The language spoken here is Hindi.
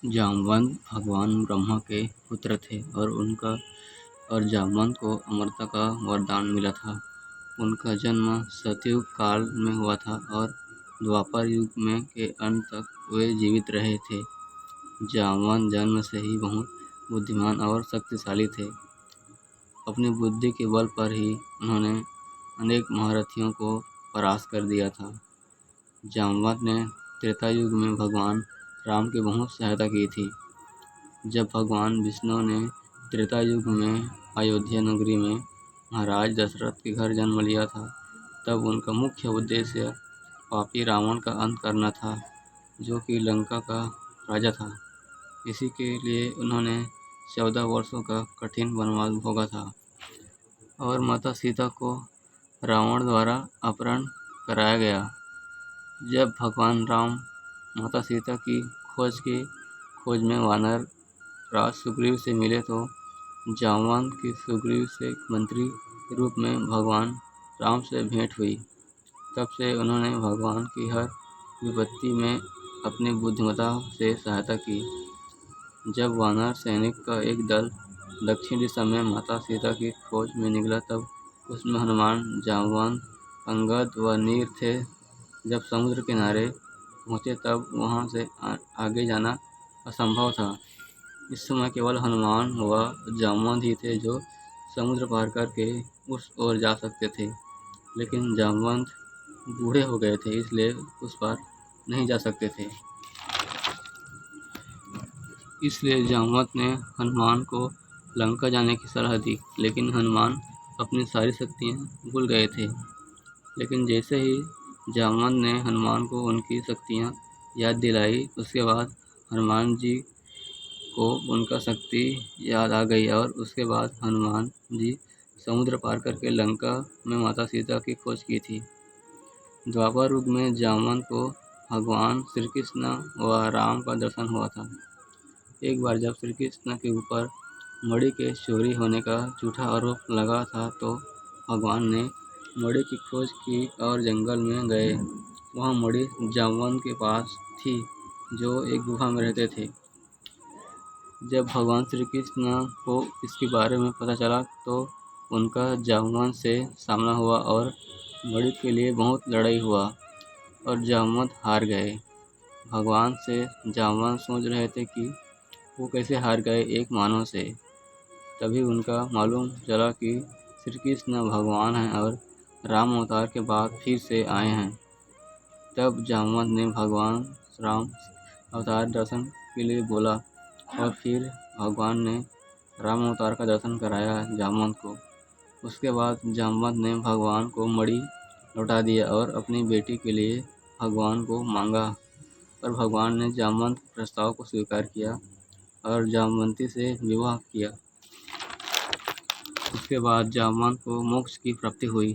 जामवंत भगवान ब्रह्मा के पुत्र थे और जामवंत को अमरता का वरदान मिला था। उनका जन्म सतयुग काल में हुआ था और द्वापर युग में के अंत तक वे जीवित रहे थे। जामवंत जन्म से ही बहुत बुद्धिमान और शक्तिशाली थे। अपनी बुद्धि के बल पर ही उन्होंने अनेक महारथियों को परास्त कर दिया था। जामवंत ने त्रेता युग में भगवान राम की बहुत सहायता की थी। जब भगवान विष्णु ने त्रेता युग में अयोध्या नगरी में महाराज दशरथ के घर जन्म लिया था, तब उनका मुख्य उद्देश्य पापी रावण का अंत करना था, जो कि लंका का राजा था। इसी के लिए उन्होंने 14 वर्षों का कठिन वनवास भोगा था और माता सीता को रावण द्वारा अपहरण कराया गया। जब भगवान राम माता सीता की खोज में वानर राज सुग्रीव से मिले, तो जामवंत की सुग्रीव से मंत्री के रूप में भगवान राम से भेंट हुई। तब से उन्होंने भगवान की हर विपत्ति में अपनी बुद्धिमत्ता से सहायता की। जब वानर सैनिक का एक दल दक्षिण दिशा में माता सीता की खोज में निकला, तब उसमें हनुमान, जामवंत, अंगद व नीर थे। जब समुद्र किनारे पहुँचे, तब वहाँ से आगे जाना असंभव था। इस समय केवल हनुमान व जामवंत ही थे जो समुद्र पार करके उस ओर जा सकते थे, लेकिन जामवंत बूढ़े हो गए थे, इसलिए उस पार नहीं जा सकते थे। इसलिए जामवंत ने हनुमान को लंका जाने की सलाह दी, लेकिन हनुमान अपनी सारी शक्तियाँ भूल गए थे। लेकिन जैसे ही जामवंत ने हनुमान को उनकी शक्तियाँ याद दिलाई, उसके बाद हनुमान जी को उनका शक्ति याद आ गई और उसके बाद हनुमान जी समुद्र पार करके लंका में माता सीता की खोज की थी। द्वापर युग में जामवंत को भगवान श्री कृष्ण व राम का दर्शन हुआ था। एक बार जब श्री कृष्ण के ऊपर मणि के चोरी होने का झूठा आरोप लगा था, तो भगवान ने मणि की खोज की और जंगल में गए। वहाँ मणि जामवंत के पास थी, जो एक गुफा में रहते थे। जब भगवान श्री कृष्ण को इसके बारे में पता चला, तो उनका जामवंत से सामना हुआ और मणि के लिए बहुत लड़ाई हुआ और जामवंत हार गए। भगवान से जामवंत सोच रहे थे कि वो कैसे हार गए एक मानव से। तभी उनका मालूम चला कि श्री कृष्ण भगवान हैं और राम अवतार के बाद फिर से आए हैं। तब जामवंत ने भगवान राम अवतार दर्शन के लिए बोला और फिर भगवान ने राम अवतार का दर्शन कराया जामवंत को। उसके बाद जामवंत ने भगवान को मणि लौटा दिया और अपनी बेटी के लिए भगवान को मांगा, और भगवान ने जामवंत के प्रस्ताव को स्वीकार किया और जामवंती से विवाह किया। उसके बाद जामवंत को मोक्ष की प्राप्ति हुई।